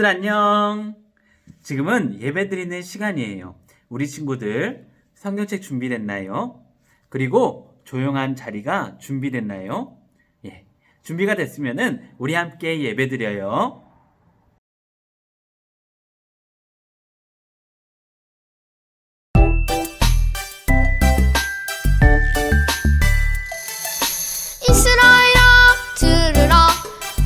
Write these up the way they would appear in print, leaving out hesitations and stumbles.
친구들 안녕. 지금은 예배 드리는 시간이에요. 우리 친구들 성경책 준비됐나요? 그리고 조용한 자리가 준비됐나요? 예, 준비가 됐으면은 우리 함께 예배 드려요. 이스라엘아 들으라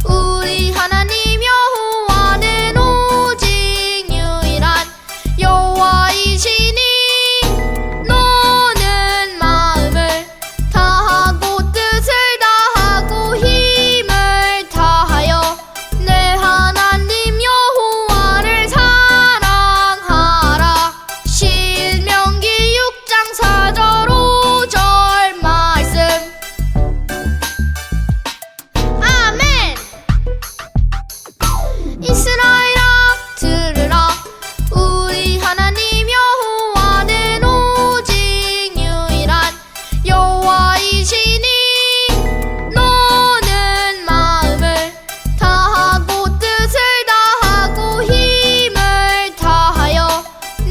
우리 하나님 여호와는 오직 유일한 여호와이시니 너는 마음을 다하고 뜻을 다하고 힘을 다하여 내 하나님 여호와를 사랑하라. 신명기 6장 4절 5절 말씀. 아멘. 이스라엘아 들으라 우리 하나님 여호와는 오직 유일한 여호와이시니 너는 마음을 다하고 뜻을 다하고 힘을 다하여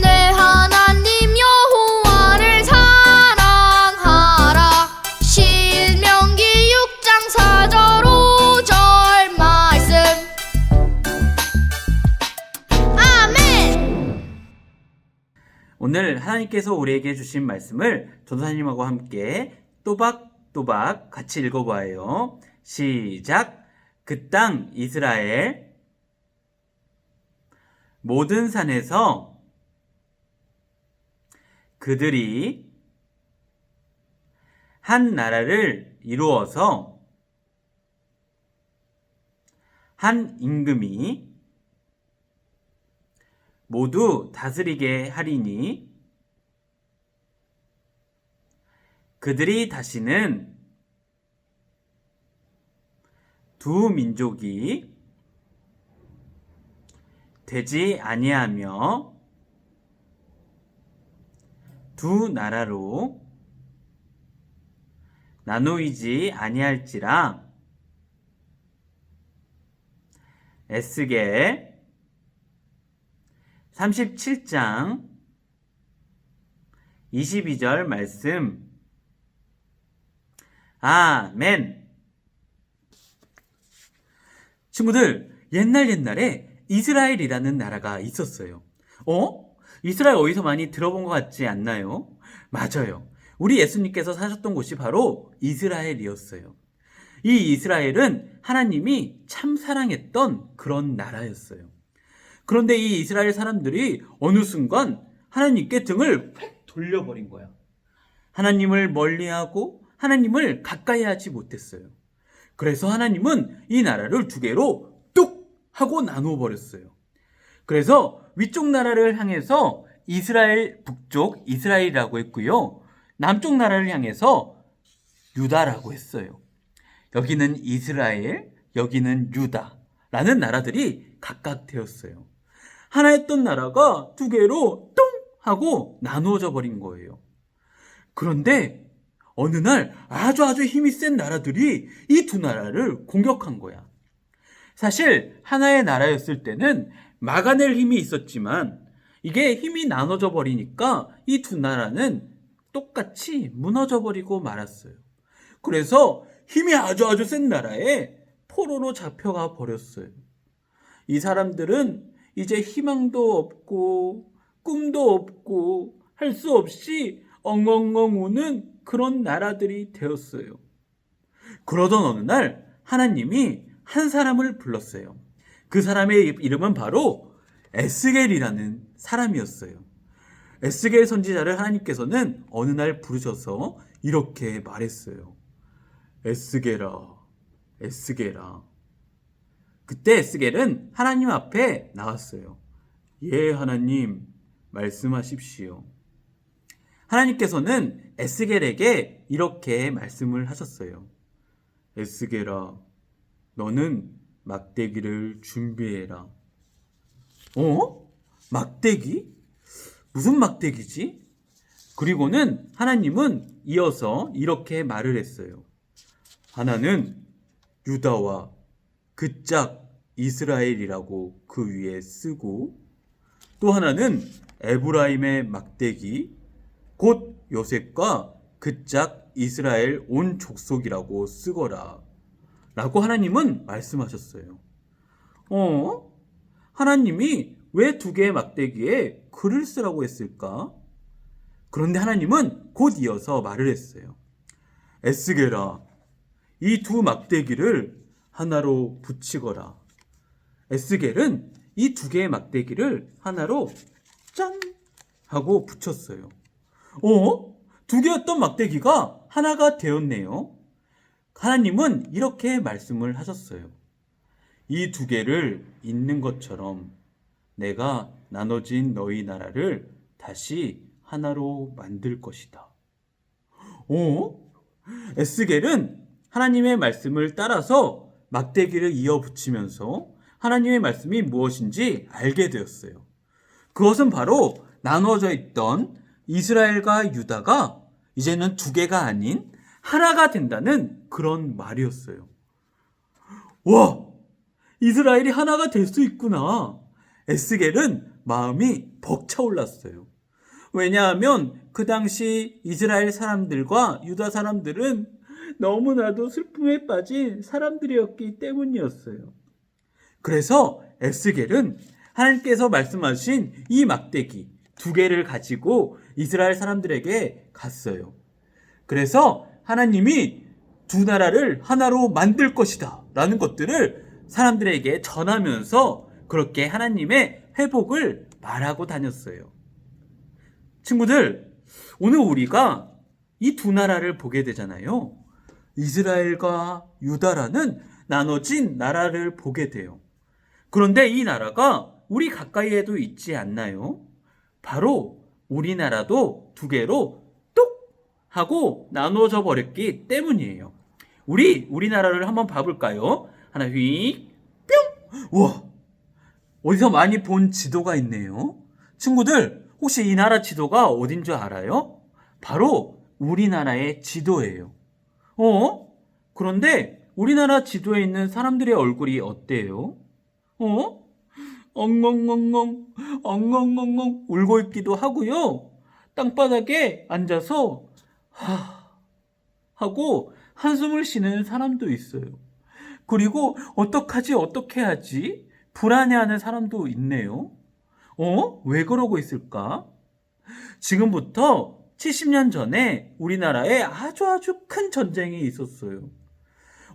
내 하나님 여호와를 사랑하라. 신명기 6장 4절 5절 말씀. 아멘. 오늘 하나님께서 우리에게 주신 말씀을 전도사님하고 함께 또박또박 같이 읽어봐요. 시작. 그 땅 이스라엘 모든 산에서 그들이 한 나라를 이루어서 한 임금이 모두 다스리게 하리니 그들이 다시는 두 민족이 되지 아니하며 두 나라로 나누이지 아니할지라. 에스겔 37장 22절 말씀. 아멘. 친구들, 옛날에 이스라엘이라는 나라가 있었어요. 이스라엘 어디서 많이 들어본 것 같지 않나요? 맞아요. 우리 예수님께서 사셨던 곳이 바로 이스라엘이었어요. 이 이스라엘은 하나님이 참 사랑했던 그런 나라였어요. 그런데 이 이스라엘 사람들이 어느 순간 하나님께 등을 팩 돌려버린 거야. 하나님을 멀리하고 하나님을 가까이 하지 못했어요. 그래서 하나님은 이 나라를 두 개로 뚝 하고 나누어 버렸어요. 그래서 위쪽 나라를 향해서 이스라엘 북쪽 이스라엘이라고 했고요. 남쪽 나라를 향해서 유다라고 했어요. 여기는 이스라엘, 여기는 유다라는 나라들이 각각 되었어요. 하나였던 나라가 두 개로 똥 하고 나누어져 버린 거예요. 그런데 어느 날 아주 힘이 센 나라들이 이 두 나라를 공격한 거야. 사실 하나의 나라였을 때는 막아낼 힘이 있었지만 이게 힘이 나눠져 버리니까 이 두 나라는 똑같이 무너져 버리고 말았어요. 그래서 힘이 아주 센 나라에 포로로 잡혀가 버렸어요. 이 사람들은 이제 희망도 없고 꿈도 없고 할 수 없이 엉엉엉 우는 그런 나라들이 되었어요. 그러던 어느 날 하나님이 한 사람을 불렀어요. 그 사람의 이름은 바로 에스겔이라는 사람이었어요. 에스겔 선지자를 하나님께서는 어느 날 부르셔서 이렇게 말했어요. 에스겔아, 에스겔아. 그때 에스겔은 하나님 앞에 나왔어요. 예, 하나님, 말씀하십시오. 하나님께서는 에스겔에게 이렇게 말씀을 하셨어요. 에스겔아, 너는 막대기를 준비해라. 막대기? 무슨 막대기지? 그리고는 하나님은 이어서 이렇게 말을 했어요. 하나는 유다와 그 짝 이스라엘이라고 그 위에 쓰고, 또 하나는 에브라임의 막대기 곧 요셉과 그 짝 이스라엘 온 족속이라고 쓰거라 라고 하나님은 말씀하셨어요. 하나님이 왜 두 개의 막대기에 글을 쓰라고 했을까? 그런데 하나님은 곧 이어서 말을 했어요. 에스겔아, 이 두 막대기를 하나로 붙이거라. 에스겔은 이 두 개의 막대기를 하나로 짠! 하고 붙였어요. 두 개였던 막대기가 하나가 되었네요. 하나님은 이렇게 말씀을 하셨어요. 이 두 개를 잇는 것처럼 내가 나눠진 너희 나라를 다시 하나로 만들 것이다. 에스겔은 하나님의 말씀을 따라서 막대기를 이어 붙이면서 하나님의 말씀이 무엇인지 알게 되었어요. 그것은 바로 나눠져 있던 이스라엘과 유다가 이제는 두 개가 아닌 하나가 된다는 그런 말이었어요. 와! 이스라엘이 하나가 될 수 있구나. 에스겔은 마음이 벅차올랐어요. 왜냐하면 그 당시 이스라엘 사람들과 유다 사람들은 너무나도 슬픔에 빠진 사람들이었기 때문이었어요. 그래서 에스겔은 하나님께서 말씀하신 이 막대기 두 개를 가지고 이스라엘 사람들에게 갔어요. 그래서 하나님이 두 나라를 하나로 만들 것이다 라는 것들을 사람들에게 전하면서 그렇게 하나님의 회복을 말하고 다녔어요. 친구들, 오늘 우리가 이 두 나라를 보게 되잖아요. 이스라엘과 유다라는 나눠진 나라를 보게 돼요. 그런데 이 나라가 우리 가까이에도 있지 않나요? 바로 우리나라도 두 개로 뚝 하고 나눠져 버렸기 때문이에요. 우리나라를 한번 봐볼까요? 하나 휙 뿅! 우와! 어디서 많이 본 지도가 있네요. 친구들, 혹시 이 나라 지도가 어딘 줄 알아요? 바로 우리나라의 지도예요. 그런데 우리나라 지도에 있는 사람들의 얼굴이 어때요? 엉엉엉엉, 엉엉엉엉 울고 있기도 하고요. 땅바닥에 앉아서 하고 한숨을 쉬는 사람도 있어요. 그리고 어떻게 하지? 불안해하는 사람도 있네요. 왜 그러고 있을까? 지금부터 70년 전에 우리나라에 아주 큰 전쟁이 있었어요.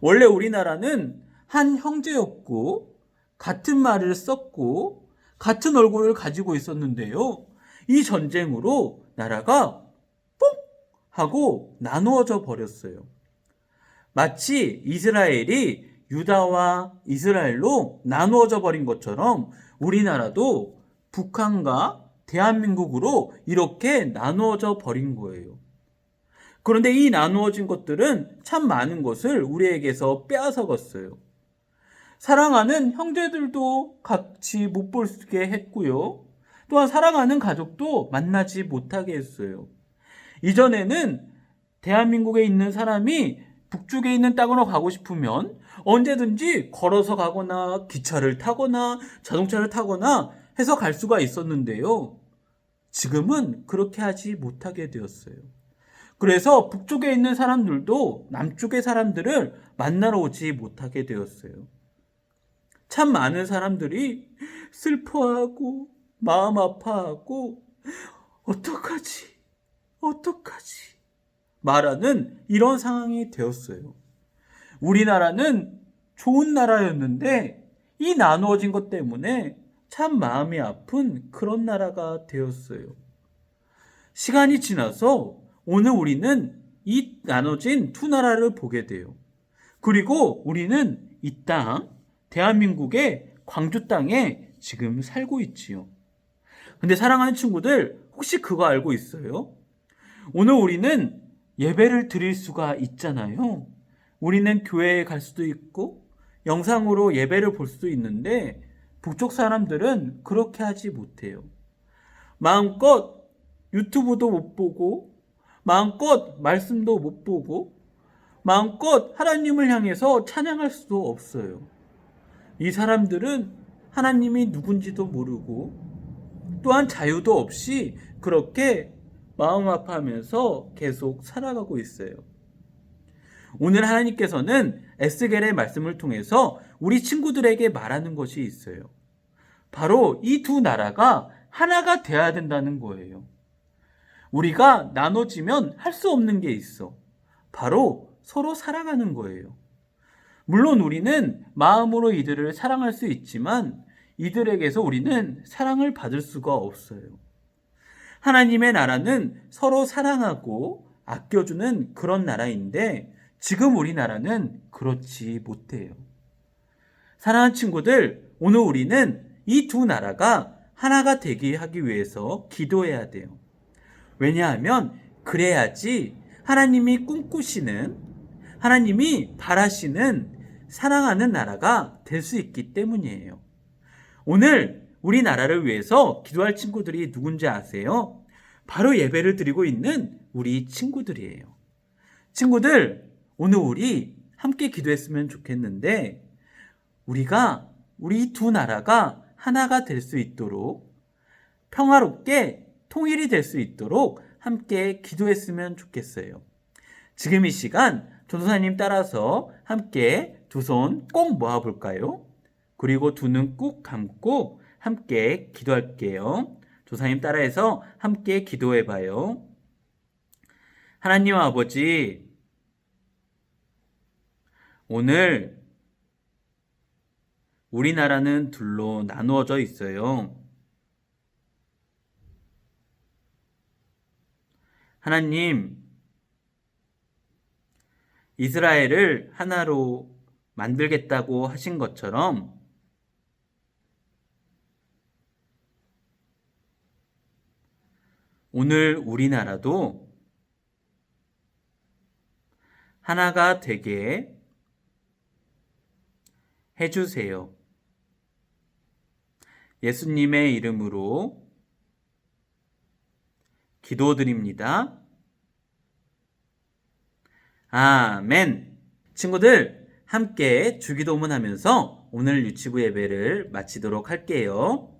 원래 우리나라는 한 형제였고 같은 말을 썼고 같은 얼굴을 가지고 있었는데요. 이 전쟁으로 나라가 뽕! 하고 나누어져 버렸어요. 마치 이스라엘이 유다와 이스라엘로 나누어져 버린 것처럼 우리나라도 북한과 대한민국으로 이렇게 나누어져 버린 거예요. 그런데 이 나누어진 것들은 참 많은 것을 우리에게서 빼앗아갔어요. 사랑하는 형제들도 같이 못 보게 했고요. 또한 사랑하는 가족도 만나지 못하게 했어요. 이전에는 대한민국에 있는 사람이 북쪽에 있는 땅으로 가고 싶으면 언제든지 걸어서 가거나 기차를 타거나 자동차를 타거나 해서 갈 수가 있었는데요. 지금은 그렇게 하지 못하게 되었어요. 그래서 북쪽에 있는 사람들도 남쪽의 사람들을 만나러 오지 못하게 되었어요. 참 많은 사람들이 슬퍼하고 마음 아파하고 어떡하지 말하는 이런 상황이 되었어요. 우리나라는 좋은 나라였는데 이 나누어진 것 때문에 참 마음이 아픈 그런 나라가 되었어요. 시간이 지나서 오늘 우리는 이 나눠진 두 나라를 보게 돼요. 그리고 우리는 이 땅, 대한민국의 광주 땅에 지금 살고 있지요. 근데 사랑하는 친구들, 혹시 그거 알고 있어요? 오늘 우리는 예배를 드릴 수가 있잖아요. 우리는 교회에 갈 수도 있고 영상으로 예배를 볼 수도 있는데 북쪽 사람들은 그렇게 하지 못해요. 마음껏 유튜브도 못 보고 마음껏 말씀도 못 보고 마음껏 하나님을 향해서 찬양할 수도 없어요. 이 사람들은 하나님이 누군지도 모르고 또한 자유도 없이 그렇게 마음 아파하면서 계속 살아가고 있어요. 오늘 하나님께서는 에스겔의 말씀을 통해서 우리 친구들에게 말하는 것이 있어요. 바로 이 두 나라가 하나가 돼야 된다는 거예요. 우리가 나눠지면 할 수 없는 게 있어. 바로 서로 사랑하는 거예요. 물론 우리는 마음으로 이들을 사랑할 수 있지만 이들에게서 우리는 사랑을 받을 수가 없어요. 하나님의 나라는 서로 사랑하고 아껴주는 그런 나라인데 지금 우리나라는 그렇지 못해요. 사랑하는 친구들, 오늘 우리는 이 두 나라가 하나가 되게 하기 위해서 기도해야 돼요. 왜냐하면 그래야지 하나님이 꿈꾸시는, 하나님이 바라시는 사랑하는 나라가 될 수 있기 때문이에요. 오늘 우리나라를 위해서 기도할 친구들이 누군지 아세요? 바로 예배를 드리고 있는 우리 친구들이에요. 친구들, 오늘 우리 함께 기도했으면 좋겠는데 우리 두 나라가 하나가 될 수 있도록 평화롭게 통일이 될 수 있도록 함께 기도했으면 좋겠어요. 지금 이 시간 전도사님 따라서 함께 두 손 꼭 모아볼까요? 그리고 두 눈 꾹 감고 함께 기도할게요. 조사님 따라해서 함께 기도해봐요. 하나님 아버지, 오늘 우리나라는 둘로 나누어져 있어요. 하나님, 이스라엘을 하나로 만들겠다고 하신 것처럼 오늘 우리나라도 하나가 되게 해주세요. 예수님의 이름으로 기도드립니다. 아멘. 친구들, 함께 주기도문 하면서 오늘 유치부 예배를 마치도록 할게요.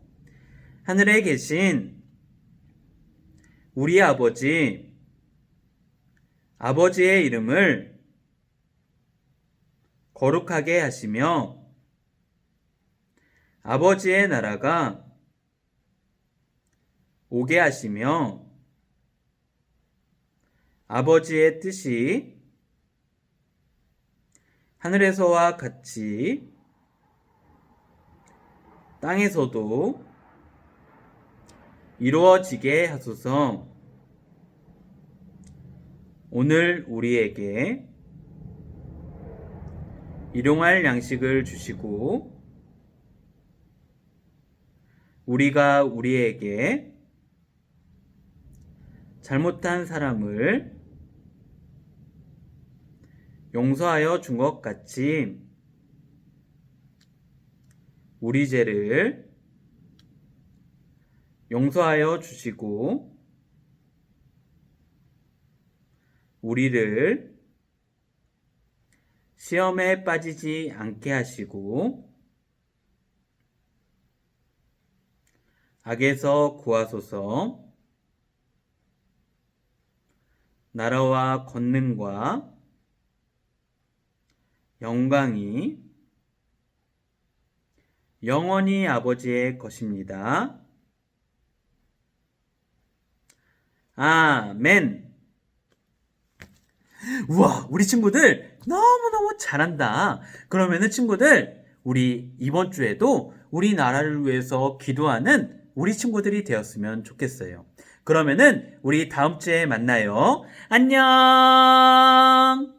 하늘에 계신 우리 아버지, 아버지의 이름을 거룩하게 하시며 아버지의 나라가 오게 하시며 아버지의 뜻이 하늘에서와 같이 땅에서도 이루어지게 하소서. 오늘 우리에게 일용할 양식을 주시고 우리가 우리에게 잘못한 사람을 용서하여 준 것 같이 우리 죄를 용서하여 주시고 우리를 시험에 빠지지 않게 하시고 악에서 구하소서. 나라와 권능과 영광이 영원히 아버지의 것입니다. 아멘. 우와, 우리 친구들 너무너무 잘한다. 그러면은 친구들, 우리 이번 주에도 우리나라를 위해서 기도하는 우리 친구들이 되었으면 좋겠어요. 그러면은 우리 다음 주에 만나요. 안녕.